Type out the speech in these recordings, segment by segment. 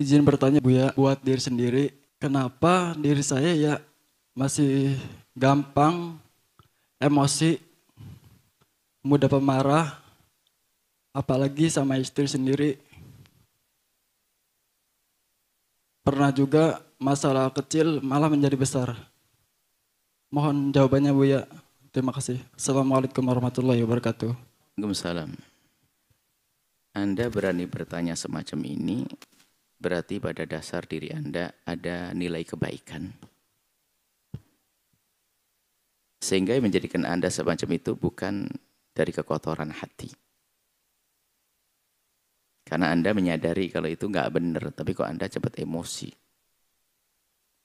Izin bertanya Bu ya, buat diri sendiri, kenapa diri saya ya masih gampang emosi, mudah pemarah, apalagi sama istri sendiri. Pernah juga masalah kecil malah menjadi besar. Mohon jawabannya Bu ya. Terima kasih. Assalamualaikum warahmatullahi wabarakatuh. Waalaikumsalam. Anda berani bertanya semacam ini, berarti pada dasar diri Anda ada nilai kebaikan. Sehingga yang menjadikan Anda semacam itu bukan dari kekotoran hati. Karena Anda menyadari kalau itu nggak benar, tapi kok Anda cepat emosi.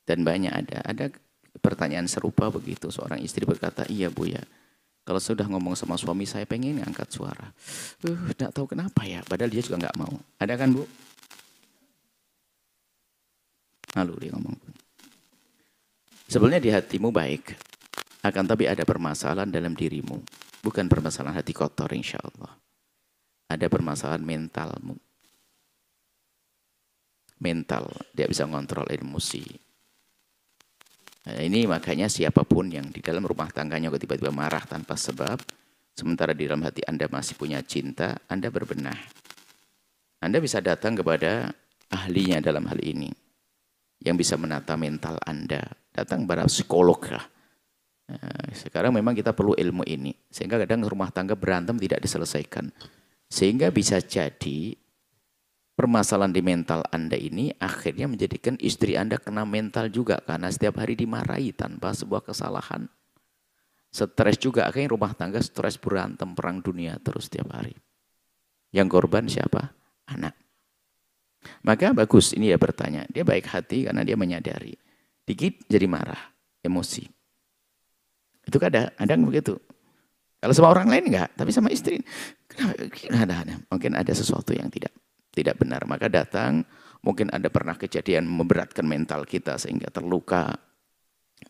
Dan banyak ada pertanyaan serupa begitu. Seorang istri berkata, iya Bu ya, kalau sudah ngomong sama suami saya pengen angkat suara. Tidak tahu kenapa ya, padahal dia juga nggak mau. Ada kan Bu? Lalu dia ngomong. Sebenarnya di hatimu baik, akan tapi ada permasalahan dalam dirimu. Bukan permasalahan hati kotor insya Allah. Ada permasalahan mentalmu. Mental, dia bisa ngontrol emosi. Nah, ini makanya siapapun yang di dalam rumah tangganya tiba-tiba marah tanpa sebab, sementara di dalam hati Anda masih punya cinta, Anda berbenah. Anda bisa datang kepada ahlinya dalam hal ini, yang bisa menata mental Anda. Datang pada psikolog lah. Nah, sekarang memang kita perlu ilmu ini, sehingga kadang rumah tangga berantem tidak diselesaikan. Sehingga bisa jadi permasalahan di mental Anda ini akhirnya menjadikan istri Anda kena mental juga karena setiap hari dimarahi tanpa sebuah kesalahan. Stres juga, akhirnya rumah tangga stres berantem perang dunia terus setiap hari. Yang korban siapa? Anak. Maka bagus ini dia bertanya, dia baik hati karena dia menyadari. Dikit jadi marah, emosi. Itu kadang begitu. Kalau sama orang lain enggak, tapi sama istri. Mungkin ada sesuatu yang tidak benar. Maka datang, mungkin ada pernah kejadian memberatkan mental kita sehingga terluka,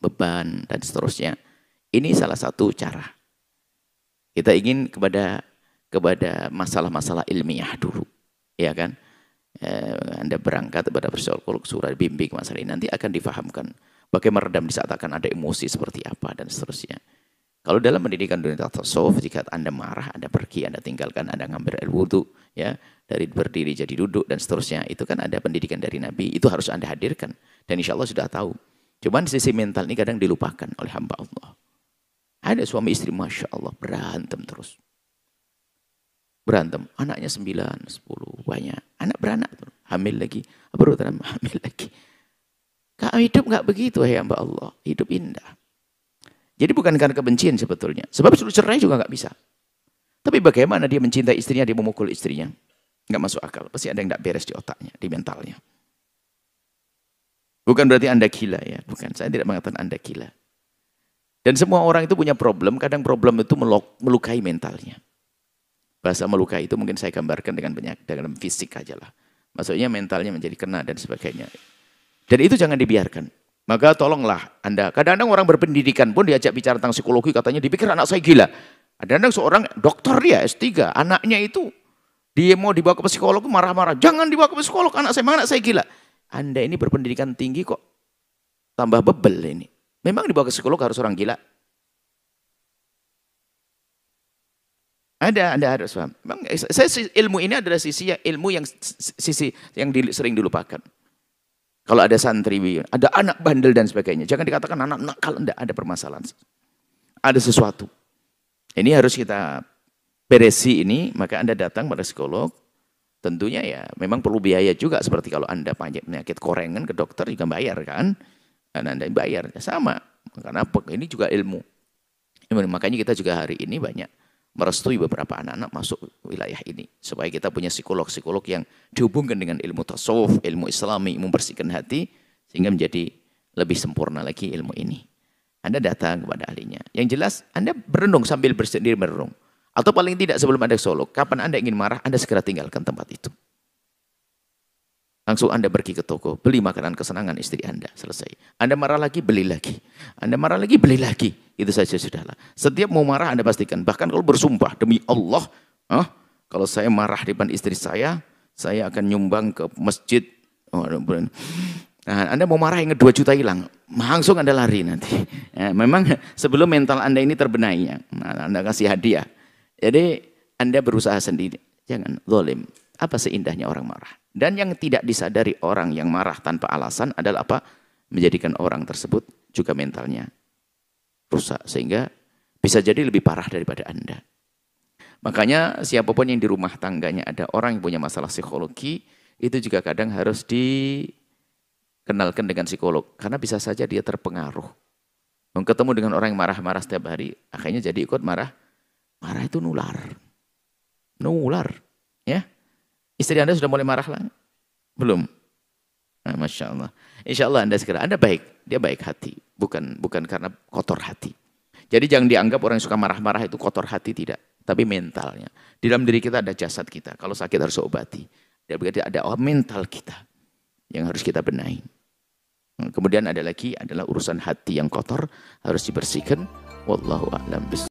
beban, dan seterusnya. Ini salah satu cara. Kita ingin kepada masalah-masalah ilmiah dulu. Ya kan? Anda berangkat kepada psikolog, surah bimbing masalah ini. Nanti akan difahamkan bagaimana meredam di saat akan ada emosi seperti apa, dan seterusnya. Kalau dalam pendidikan dunia tasawuf, jika Anda marah, Anda pergi, Anda tinggalkan, Anda ngambil air wudhu, ya, dari berdiri jadi duduk dan seterusnya. Itu kan ada pendidikan dari Nabi, itu harus Anda hadirkan. Dan insya Allah sudah tahu. Cuman sisi mental ini kadang dilupakan oleh hamba Allah. Ada suami istri, Masya Allah, berantem terus. Berantem, anaknya 9, 10, banyak. Anak beranak, hamil lagi, hamil lagi. Kau hidup nggak begitu, ya hamba Allah. Hidup indah. Jadi bukan karena kebencian sebetulnya. Sebab suruh cerai juga nggak bisa. Tapi bagaimana dia mencintai istrinya, dia memukul istrinya. Nggak masuk akal. Pasti ada yang nggak beres di otaknya, di mentalnya. Bukan berarti Anda gila ya. Bukan, saya tidak mengatakan Anda gila. Dan semua orang itu punya problem. Kadang problem itu melukai mentalnya. Bahasa melukai itu mungkin saya gambarkan dengan dalam fisik aja lah. Maksudnya mentalnya menjadi kena dan sebagainya. Dan itu jangan dibiarkan. Maka tolonglah Anda. Kadang-kadang orang berpendidikan pun diajak bicara tentang psikologi, katanya dipikir anak saya gila. Kadang-kadang seorang dokter dia S3, anaknya itu dia mau dibawa ke psikolog marah-marah. Jangan dibawa ke psikolog, anak saya gila. Anda ini berpendidikan tinggi kok tambah bebel ini. Memang dibawa ke psikolog harus orang gila? Anda harus paham. Memang, ilmu ini adalah sisi yang sering dilupakan. Kalau ada santri, ada anak bandel dan sebagainya. Jangan dikatakan anak nakal, enggak, ada permasalahan. Ada sesuatu. Ini harus kita beresi ini, maka Anda datang pada psikolog. Tentunya ya memang perlu biaya juga. Seperti kalau Anda penyakit korengan ke dokter juga bayar kan. Dan Anda bayar, sama. Karena ini juga ilmu. Makanya kita juga hari ini banyak merestui beberapa anak-anak masuk wilayah ini. Supaya kita punya psikolog-psikolog yang dihubungkan dengan ilmu tasawuf, ilmu islami, membersihkan hati, sehingga menjadi lebih sempurna lagi ilmu ini. Anda datang kepada ahlinya. Yang jelas, Anda berenung sambil bersendiri merenung. Atau paling tidak sebelum Anda psikolog, kapan Anda ingin marah, Anda segera tinggalkan tempat itu. Langsung Anda pergi ke toko, beli makanan kesenangan istri Anda, selesai. Anda marah lagi, beli lagi. Anda marah lagi, beli lagi. Itu saja sudahlah. Setiap mau marah Anda pastikan. Bahkan kalau bersumpah, demi Allah, kalau saya marah di depan istri saya akan nyumbang ke masjid Nah, Anda mau marah yang 2 juta hilang, langsung Anda lari nanti. Ya, memang sebelum mental Anda ini terbenahi, nah, Anda kasih hadiah. Jadi Anda berusaha sendiri, jangan zalim. Apa seindahnya orang marah? Dan yang tidak disadari orang yang marah tanpa alasan adalah apa? Menjadikan orang tersebut juga mentalnya rusak. Sehingga bisa jadi lebih parah daripada Anda. Makanya siapapun yang di rumah tangganya ada orang yang punya masalah psikologi, itu juga kadang harus dikenalkan dengan psikolog. Karena bisa saja dia terpengaruh. Ketemu dengan orang yang marah-marah setiap hari, akhirnya jadi ikut marah. Marah itu nular. Nular. Ya. Istri Anda sudah mulai marah lah? Belum? Nah, Masya Allah. Insya Allah Anda baik. Dia baik hati. Bukan karena kotor hati. Jadi jangan dianggap orang yang suka marah-marah itu kotor hati, tidak. Tapi mentalnya. Di dalam diri kita ada jasad kita. Kalau sakit harus obati. Dan berarti ada mental kita yang harus kita benahi. Kemudian ada lagi adalah urusan hati yang kotor harus dibersihkan. Wallahu a'lam bishawab.